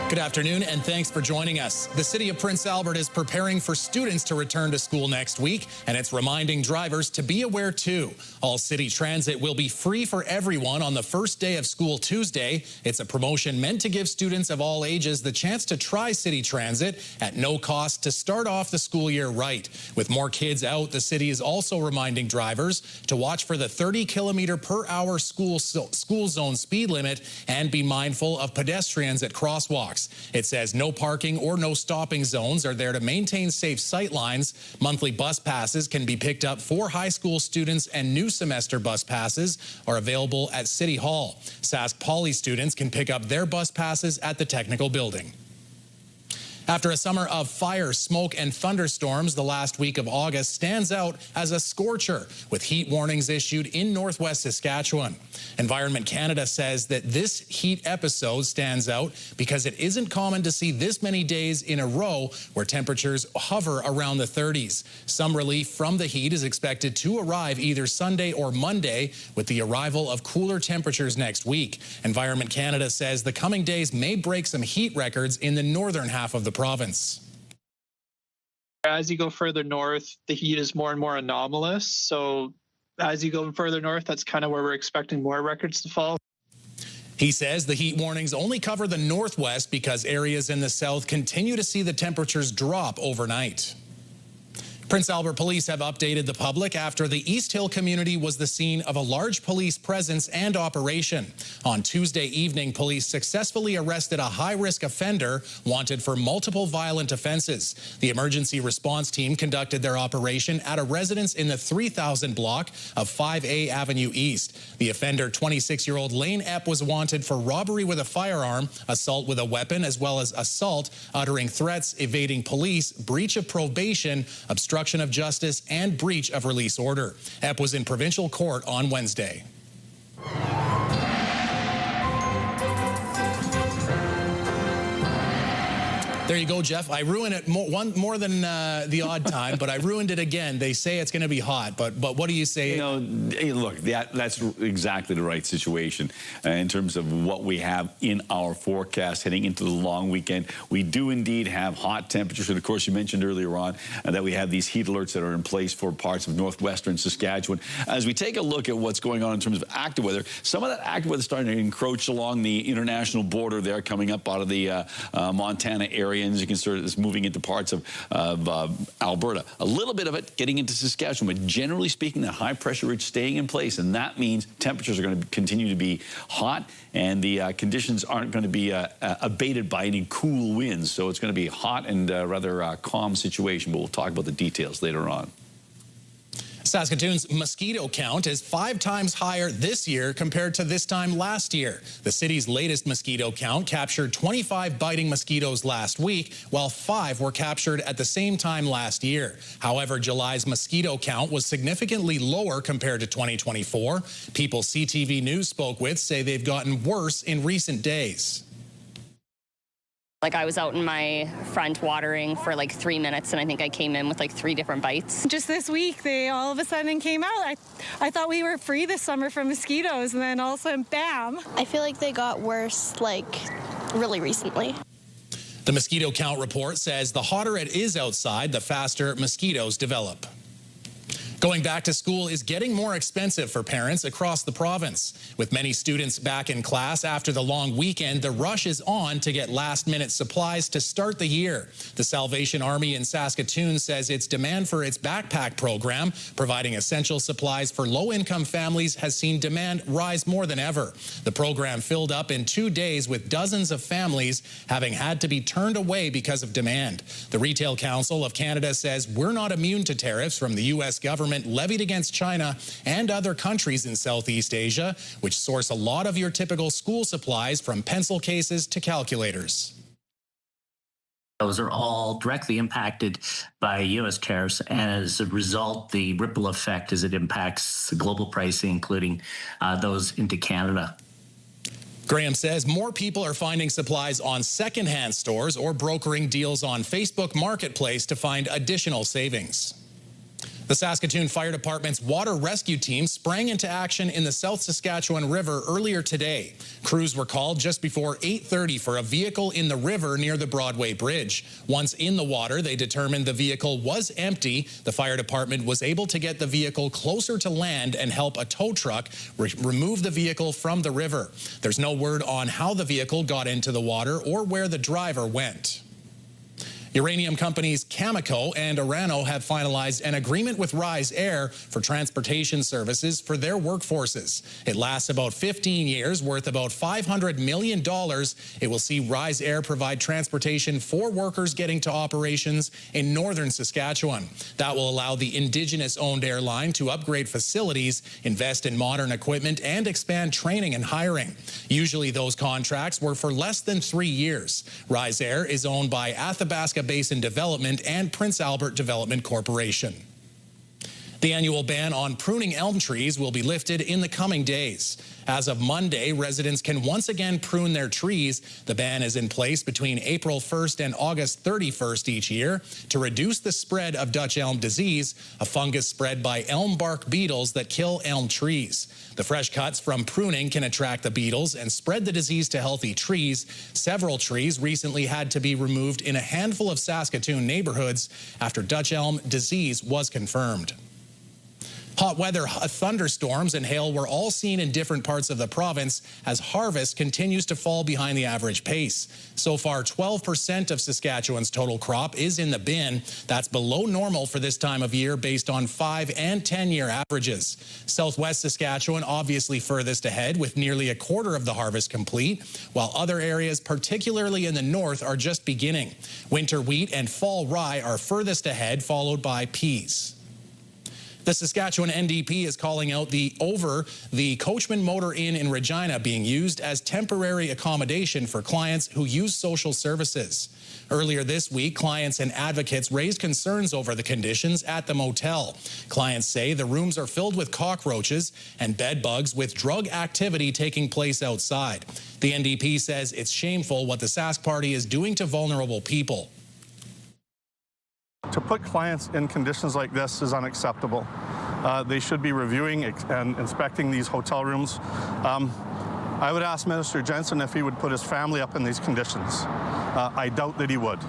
Good afternoon, and thanks for joining us. The city of Prince Albert is preparing for students to return to school next week, and it's reminding drivers to be aware too. All city transit will be free for everyone on the first day of school Tuesday. It's a promotion meant to give students of all ages the chance to try city transit at no cost to start off the school year right. With more kids out, the city is also reminding drivers to watch for the 30-kilometer-per-hour school zone speed limit and be mindful of pedestrians at crosswalks. It says no parking or no stopping zones are there to maintain safe sight lines. Monthly bus passes can be picked up for high school students, and new semester bus passes are available at City Hall. Sask Poly students can pick up their bus passes at the Technical Building. After a summer of fire, smoke, and thunderstorms, the last week of August stands out as a scorcher, with heat warnings issued in northwest Saskatchewan. Environment Canada says that this heat episode stands out because it isn't common to see this many days in a row where temperatures hover around the 30s. Some relief from the heat is expected to arrive either Sunday or Monday, with the arrival of cooler temperatures next week. Environment Canada says the coming days may break some heat records in the northern half of the province. As you go further north, the heat is more and more anomalous. So as you go further north, that's kind of where we're expecting more records to fall. He says the heat warnings only cover the northwest because areas in the south continue to see the temperatures drop overnight. Prince Albert police have updated the public after the East Hill community was the scene of a large police presence and operation. On Tuesday evening, police successfully arrested a high-risk offender wanted for multiple violent offenses. The emergency response team conducted their operation at a residence in the 3000 block of 5A Avenue East. The offender, 26-year-old Lane Epp, was wanted for robbery with a firearm, assault with a weapon, as well as assault, uttering threats, evading police, breach of probation, obstruction of justice, and breach of release order. Epp was in provincial court on Wednesday. There you go, Jeff. I ruined it more than the odd time, but I ruined it again. They say it's going to be hot, but what do you say? You know, look, that's exactly the right situation in terms of what we have in our forecast heading into the long weekend. We do indeed have hot temperatures, and of course, you mentioned earlier on that we have these heat alerts that are in place for parts of northwestern Saskatchewan. As we take a look at what's going on in terms of active weather, some of that active weather is starting to encroach along the international border there, coming up out of the Montana area. And as you can see, it's moving into parts of Alberta. A little bit of it getting into Saskatchewan, but generally speaking, that high pressure ridge staying in place, and that means temperatures are going to continue to be hot, and the conditions aren't going to be abated by any cool winds. So it's going to be hot and rather calm situation, but we'll talk about the details later on. Saskatoon's mosquito count is 5 times higher this year compared to this time last year. The city's latest mosquito count captured 25 biting mosquitoes last week, while 5 were captured at the same time last year. However, July's mosquito count was significantly lower compared to 2024. People CTV News spoke with say they've gotten worse in recent days. Like, I was out in my front watering for like 3 minutes, and I think I came in with like 3 different bites. Just this week, they all of a sudden came out. I thought we were free this summer from mosquitoes, and then all of a sudden, bam. I feel like they got worse, like, really recently. The mosquito count report says the hotter it is outside, the faster mosquitoes develop. Going back to school is getting more expensive for parents across the province. With many students back in class after the long weekend, the rush is on to get last-minute supplies to start the year. The Salvation Army in Saskatoon says its demand for its backpack program, providing essential supplies for low-income families, has seen demand rise more than ever. The program filled up in 2 days, with dozens of families having had to be turned away because of demand. The Retail Council of Canada says we're not immune to tariffs from the U.S. government levied against China and other countries in Southeast Asia, which source a lot of your typical school supplies, from pencil cases to calculators. Those are all directly impacted by U.S. tariffs, and as a result, the ripple effect as it impacts the global pricing, including those into Canada. Graham says more people are finding supplies on secondhand stores or brokering deals on Facebook Marketplace to find additional savings. The Saskatoon Fire Department's water rescue team sprang into action in the South Saskatchewan River earlier today. Crews were called just before 8:30 for a vehicle in the river near the Broadway Bridge. Once in the water, they determined the vehicle was empty. The fire department was able to get the vehicle closer to land and help a tow truck remove the vehicle from the river. There's no word on how the vehicle got into the water or where the driver went. Uranium companies Cameco and Orano have finalized an agreement with Rise Air for transportation services for their workforces. It lasts about 15 years, worth about $500 million. It will see Rise Air provide transportation for workers getting to operations in northern Saskatchewan. That will allow the Indigenous-owned airline to upgrade facilities, invest in modern equipment, and expand training and hiring. Usually those contracts were for less than 3 years. Rise Air is owned by Athabasca Basin Development and Prince Albert Development Corporation. The annual ban on pruning elm trees will be lifted in the coming days. As of Monday, residents can once again prune their trees. The ban is in place between April 1st and August 31st each year to reduce the spread of Dutch elm disease, a fungus spread by elm bark beetles that kill elm trees. The fresh cuts from pruning can attract the beetles and spread the disease to healthy trees. Several trees recently had to be removed in a handful of Saskatoon neighborhoods after Dutch elm disease was confirmed. Hot weather, thunderstorms, and hail were all seen in different parts of the province as harvest continues to fall behind the average pace. So far, 12% of Saskatchewan's total crop is in the bin. That's below normal for this time of year based on 5- and 10-year averages. Southwest Saskatchewan obviously furthest ahead with nearly a quarter of the harvest complete, while other areas, particularly in the north, are just beginning. Winter wheat and fall rye are furthest ahead, followed by peas. The Saskatchewan NDP is calling out the Coachman Motor Inn in Regina being used as temporary accommodation for clients who use social services. Earlier this week, clients and advocates raised concerns over the conditions at the motel. Clients say the rooms are filled with cockroaches and bed bugs with drug activity taking place outside. The NDP says it's shameful what the Sask Party is doing to vulnerable people. To put clients in conditions like this is unacceptable. They should be reviewing and inspecting these hotel rooms. I would ask Minister Jensen if he would put his family up in these conditions. I doubt that he would.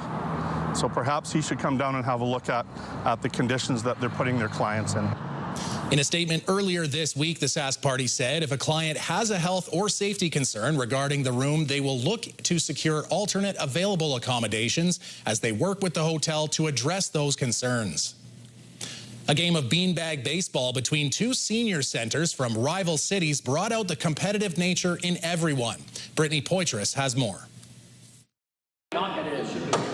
So perhaps he should come down and have a look at the conditions that they're putting their clients in. In a statement earlier this week, the Sask Party said if a client has a health or safety concern regarding the room, they will look to secure alternate available accommodations as they work with the hotel to address those concerns. A game of beanbag baseball between two senior centers from rival cities brought out the competitive nature in everyone. Brittany Poitras has more.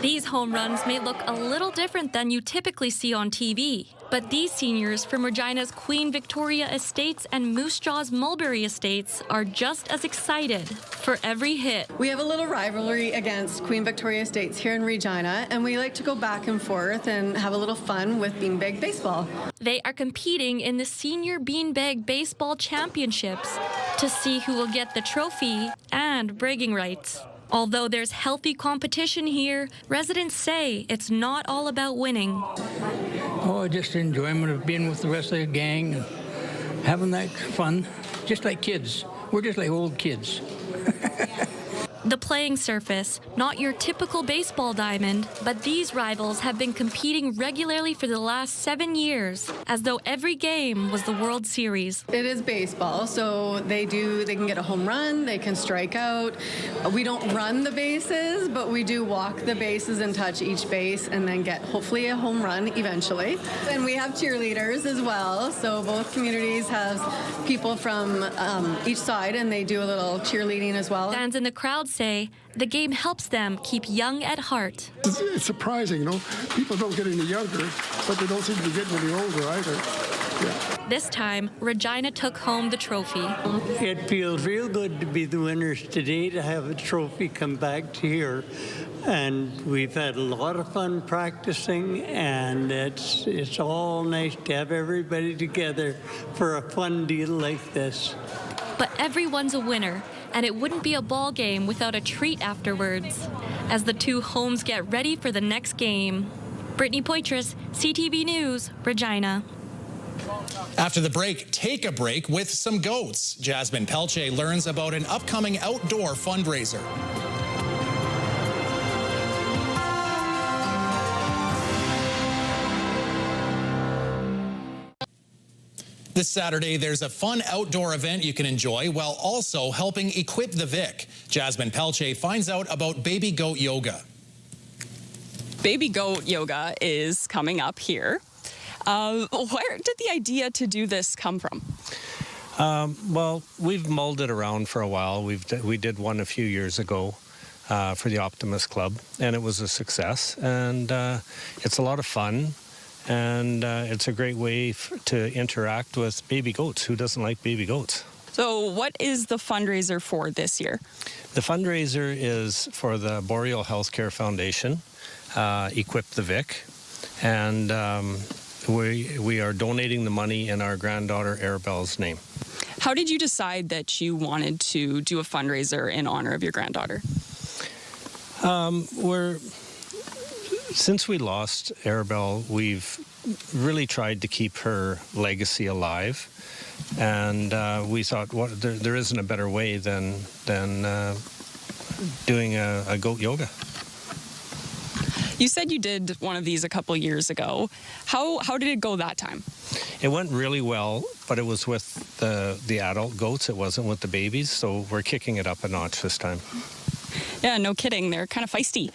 These home runs may look a little different than you typically see on TV, but these seniors from Regina's Queen Victoria Estates and Moose Jaw's Mulberry Estates are just as excited for every hit. We have a little rivalry against Queen Victoria Estates here in Regina, and we like to go back and forth and have a little fun with beanbag baseball. They are competing in the Senior Beanbag Baseball Championships to see who will get the trophy and bragging rights. Although there's healthy competition here, residents say it's not all about winning. Oh, just the enjoyment of being with the rest of the gang and having that fun, just like kids. We're just like old kids. The playing surface, not your typical baseball diamond, but these rivals have been competing regularly for the last 7 years, as though every game was the World Series. It is baseball, so they can get a home run, they can strike out. We don't run the bases, but we do walk the bases and touch each base and then get hopefully a home run eventually. And we have cheerleaders as well, so both communities have people from each side, and they do a little cheerleading as well. Fans in the crowd say the game helps them keep young at heart. It's surprising, you know. People don't get any younger, but they don't seem to be getting any older either. Yeah. This time, Regina took home the trophy. It feels real good to be the winners today, to have a trophy come back to here. And we've had a lot of fun practicing, and it's all nice to have everybody together for a fun deal like this. But everyone's a winner, and it wouldn't be a ball game without a treat afterwards, as the two homes get ready for the next game. Brittany Poitras, CTV News, Regina. After the break, take a break with some goats. Jasmine Pelche learns about an upcoming outdoor fundraiser. This Saturday, there's a fun outdoor event you can enjoy while also helping equip the Vic. Jasmine Pelche finds out about baby goat yoga. Baby goat yoga is coming up here. Where did the idea to do this come from? Well, we've mulled it around for a while. We did one a few years ago for the Optimist Club, and it was a success. And it's a lot of fun. And it's a great way to interact with baby goats. Who doesn't like baby goats? So what is the fundraiser for this year? The fundraiser is for the Boreal Healthcare Foundation, Equip the Vic, and we are donating the money in our granddaughter Arabelle's name. How did you decide that you wanted to do a fundraiser in honor of your granddaughter? Since we lost Arabelle, we've really tried to keep her legacy alive, and we thought there isn't a better way than doing a goat yoga. You said you did one of these a couple years ago. How did it go that time? It went really well, but it was with the adult goats. It wasn't with the babies, so we're kicking it up a notch this time. Yeah, no kidding. They're kind of feisty.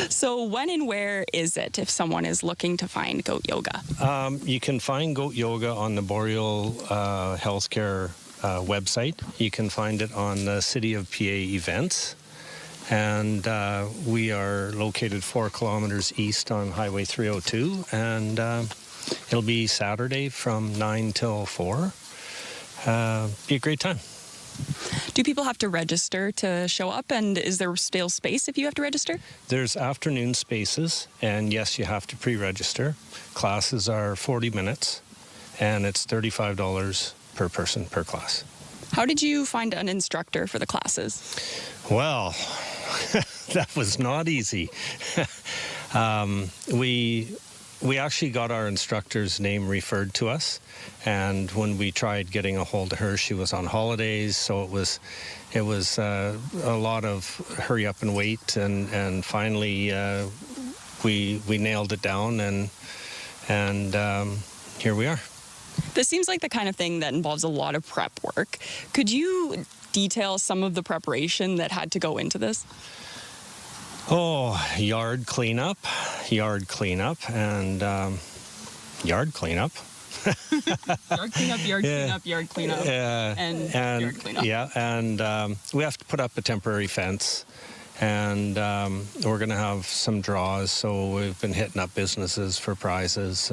So when and where is it if someone is looking to find goat yoga? You can find goat yoga on the Boreal Healthcare website. You can find it on the City of PA events. And we are located 4 kilometers east on Highway 302. And it'll be Saturday from 9 till 4. Be a great time. Do people have to register to show up, and is there still space if you have to register? There's afternoon spaces, and yes, you have to pre-register. Classes are 40 minutes, and it's $35 per person per class. How did you find an instructor for the classes? Well, that was not easy. We actually got our instructor's name referred to us, and when we tried getting a hold of her, she was on holidays, so it was a lot of hurry up and wait, and finally we nailed it down, and here we are. This seems like the kind of thing that involves a lot of prep work. Could you detail some of the preparation that had to go into this? Oh, yard cleanup, and yard cleanup. Yard cleanup, yard cleanup, and yard cleanup. Yeah, and we have to put up a temporary fence, and we're going to have some draws, so we've been hitting up businesses for prizes,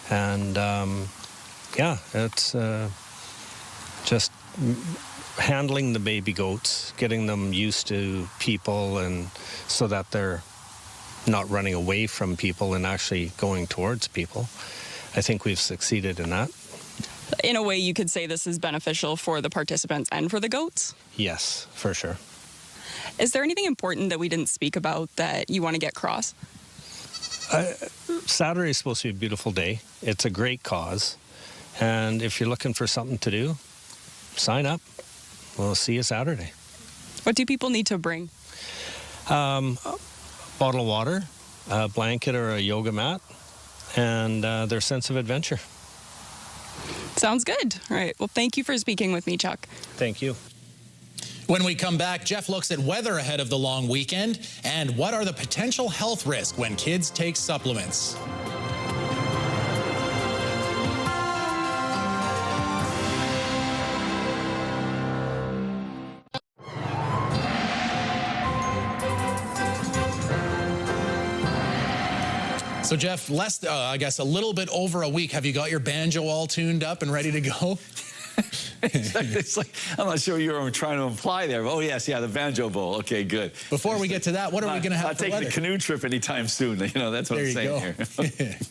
and yeah, it's just handling the baby goats, getting them used to people, and so that they're not running away from people and actually going towards people. I think we've succeeded in that. In a way, you could say this is beneficial for the participants and for the goats? Yes, for sure. Is there anything important that we didn't speak about that you want to get across? Saturday is supposed to be a beautiful day. It's a great cause. And if you're looking for something to do, sign up. We'll see you Saturday. What do people need to bring? A bottle of water, a blanket or a yoga mat, and their sense of adventure. Sounds good. All right. Well, thank you for speaking with me, Chuck. Thank you. When we come back, Jeff looks at weather ahead of the long weekend and what are the potential health risks when kids take supplements. So, Jeff, I guess a little bit over a week. Have you got your banjo all tuned up and ready to go? It's like, I'm not sure you're trying to imply there. Oh, yes, yeah, the Banjo Bowl. Okay, good. Before we get to that, what are we going to have for weather? Not taking the canoe trip anytime soon. You know, that's what I'm saying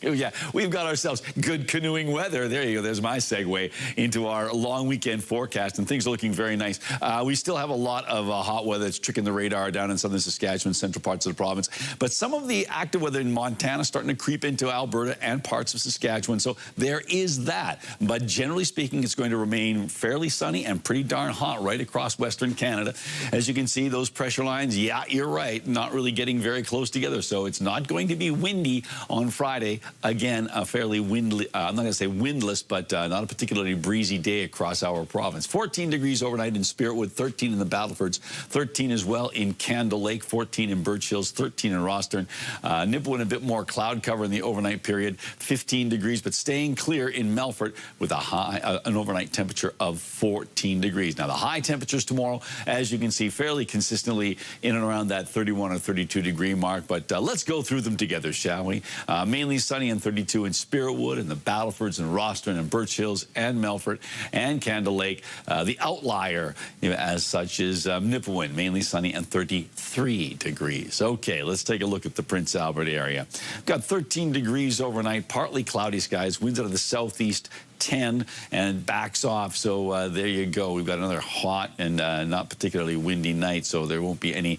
here. Yeah, we've got ourselves good canoeing weather. There you go. There's my segue into our long weekend forecast, and things are looking very nice. We still have a lot of hot weather that's tricking the radar down in southern Saskatchewan, central parts of the province. But some of the active weather in Montana starting to creep into Alberta and parts of Saskatchewan. So there is that. But generally speaking, it's going to remain fairly sunny and pretty darn hot right across Western Canada. As you can see, those pressure lines, yeah, you're right, not really getting very close together. So it's not going to be windy on Friday. Again, a fairly windless, I'm not going to say windless, but not a particularly breezy day across our province. 14 degrees overnight in Spiritwood, 13 in the Battlefords, 13 as well in Candle Lake, 14 in Birch Hills, 13 in Rostern. Nipawin, a bit more cloud cover in the overnight period, 15 degrees, but staying clear in Melfort with an overnight temperature of 14 degrees. Now, the high temperatures tomorrow, as you can see, fairly consistently in and around that 31 or 32 degree mark. But let's go through them together, shall we? Mainly sunny and 32 in Spiritwood and the Battlefords and Rostern and Birch Hills and Melfort and Candle Lake. The outlier, as such, is Nipawin, mainly sunny and 33 degrees. Okay, let's take a look at the Prince Albert area. We've got 13 degrees overnight, partly cloudy skies, winds out of the southeast, 10, and backs off. So there you go. We've got another hot and not particularly windy night, so there won't be any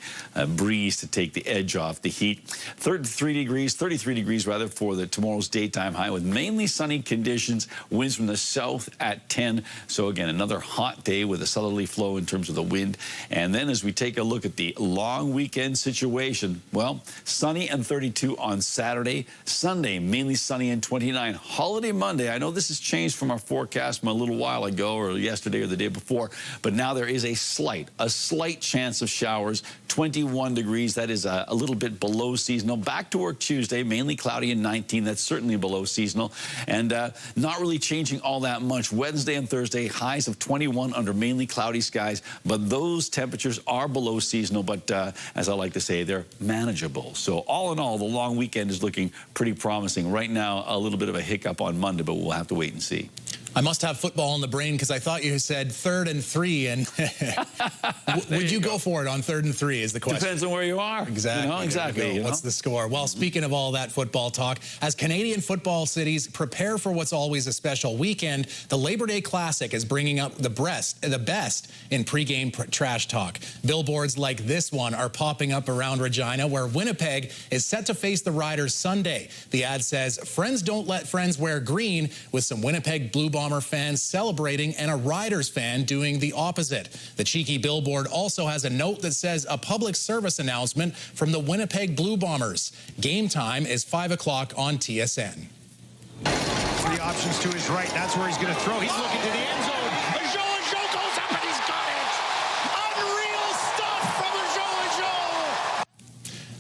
breeze to take the edge off the heat. 33 degrees rather, for tomorrow's daytime high, with mainly sunny conditions, winds from the south at 10. So again, another hot day with a southerly flow in terms of the wind. And then as we take a look at the long weekend situation, well, sunny and 32 on Saturday. Sunday, mainly sunny and 29. Holiday Monday, I know this has changed from our forecast from a little while ago, or yesterday or the day before, but now there is a slight chance of showers. 21 degrees, that is a little bit below seasonal. Back to work Tuesday, mainly cloudy and 19. That's certainly below seasonal, and not really changing all that much. Wednesday and Thursday, highs of 21 under mainly cloudy skies, but those temperatures are below seasonal, but as I like to say, they're manageable. So all in all, the long weekend is looking pretty promising. Right now, a little bit of a hiccup on Monday, but we'll have to wait and see. I must have football in the brain because I thought you said 3rd and 3, and would you go for it on 3rd and 3 is the question. Depends on where you are. Exactly. Exactly. What's the score? Well, speaking of all that football talk, as Canadian football cities prepare for what's always a special weekend, the Labor Day Classic is bringing up the best in pregame trash talk. Billboards like this one are popping up around Regina, where Winnipeg is set to face the Riders Sunday. The ad says, "Friends don't let friends wear green," with some Winnipeg Blue Bomber fans celebrating and a Riders fan doing the opposite. The cheeky billboard also has a note that says a public service announcement from the Winnipeg Blue Bombers. Game time is 5 o'clock on TSN. 3 options to his right. That's where he's going to throw. He's looking to the end zone. Joe goes up and he's got it. Unreal stuff from Joe.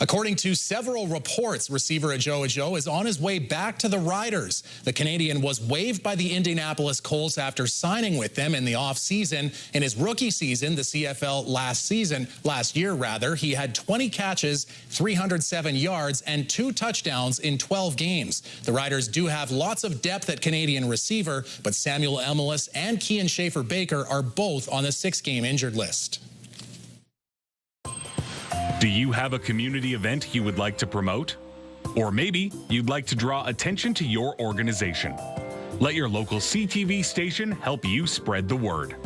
According to several reports, receiver Ajo is on his way back to the Riders. The Canadian was waived by the Indianapolis Colts after signing with them in the offseason. In his rookie season, the CFL last year, he had 20 catches, 307 yards, and 2 touchdowns in 12 games. The Riders do have lots of depth at Canadian receiver, but Samuel Emilus and Kean Schaefer-Baker are both on the 6-game injured list. Do you have a community event you would like to promote? Or maybe you'd like to draw attention to your organization. Let your local CTV station help you spread the word.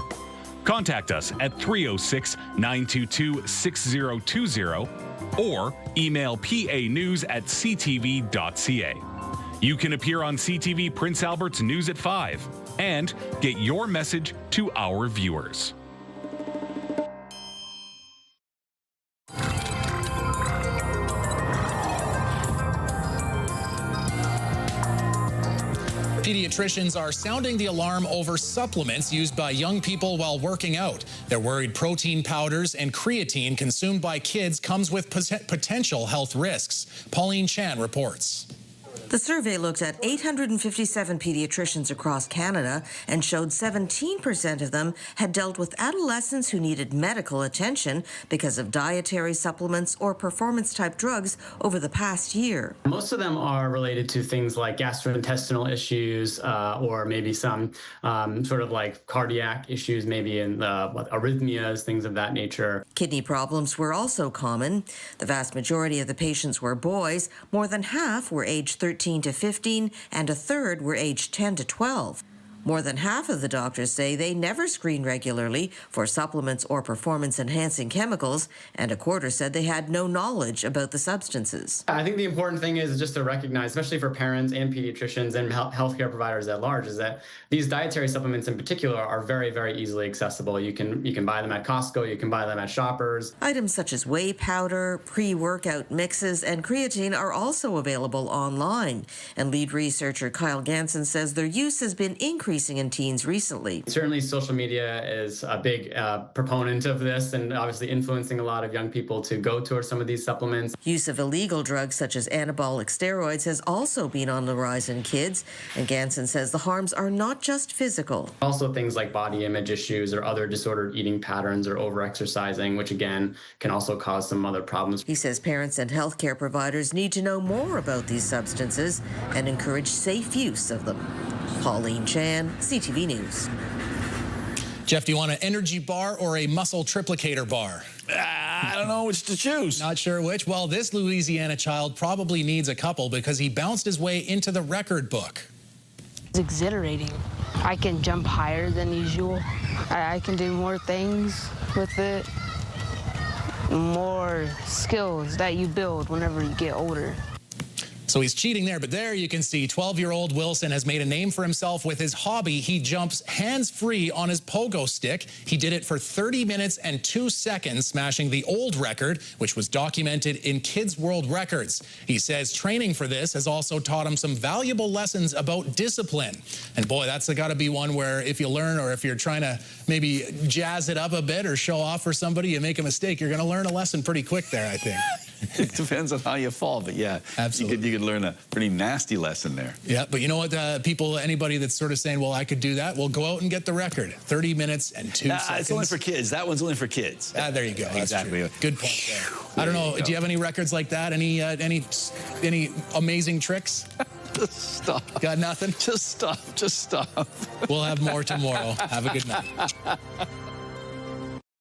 Contact us at 306-922-6020 or email panews@ctv.ca. You can appear on CTV Prince Albert's News at 5 and get your message to our viewers. Pediatricians are sounding the alarm over supplements used by young people while working out. They're worried protein powders and creatine consumed by kids comes with potential health risks. Pauline Chan reports. The survey looked at 857 pediatricians across Canada and showed 17% of them had dealt with adolescents who needed medical attention because of dietary supplements or performance-type drugs over the past year. Most of them are related to things like gastrointestinal issues or maybe some sort of like cardiac issues, maybe in arrhythmias, things of that nature. Kidney problems were also common. The vast majority of the patients were boys. More than half were aged 13 to 15, and a third were aged 10 to 12. More than half of the doctors say they never screen regularly for supplements or performance-enhancing chemicals, and a quarter said they had no knowledge about the substances. I think the important thing is just to recognize, especially for parents and pediatricians and healthcare providers at large, is that these dietary supplements in particular are very, very easily accessible. You can buy them at Costco, you can buy them at Shoppers. Items such as whey powder, pre-workout mixes, and creatine are also available online. And lead researcher Kyle Ganson says their use has been increasing in teens recently. Certainly social media is a big proponent of this and obviously influencing a lot of young people to go towards some of these supplements. Use of illegal drugs such as anabolic steroids has also been on the rise in kids, and Ganson says the harms are not just physical. Also things like body image issues or other disordered eating patterns or overexercising, which again can also cause some other problems. He says parents and healthcare providers need to know more about these substances and encourage safe use of them. Pauline Chan, CTV News. Jeff, do you want an energy bar or a muscle triplicator bar? I don't know which to choose. Not sure which. Well, this Louisiana child probably needs a couple because he bounced his way into the record book. It's exhilarating. I can jump higher than usual. I can do more things with it. More skills that you build whenever you get older. So he's cheating there, but there you can see 12-year-old Wilson has made a name for himself with his hobby. He jumps hands-free on his pogo stick. He did it for 30 minutes and 2 seconds, smashing the old record, which was documented in Kids World Records. He says training for this has also taught him some valuable lessons about discipline. And boy, that's got to be one where if you learn or if you're trying to maybe jazz it up a bit or show off for somebody, you make a mistake, you're going to learn a lesson pretty quick there, I think. It depends on how you fall, but yeah, absolutely. You could learn a pretty nasty lesson there. Yeah, but you know what, anybody that's sort of saying, well, I could do that, well, go out and get the record. 30 minutes and 2 seconds. It's only for kids. That one's only for kids. There you go. Exactly. That's true. Good point there. I don't know, do you have any records like that? Any amazing tricks? Just stop. Got nothing? Just stop. We'll have more tomorrow. Have a good night.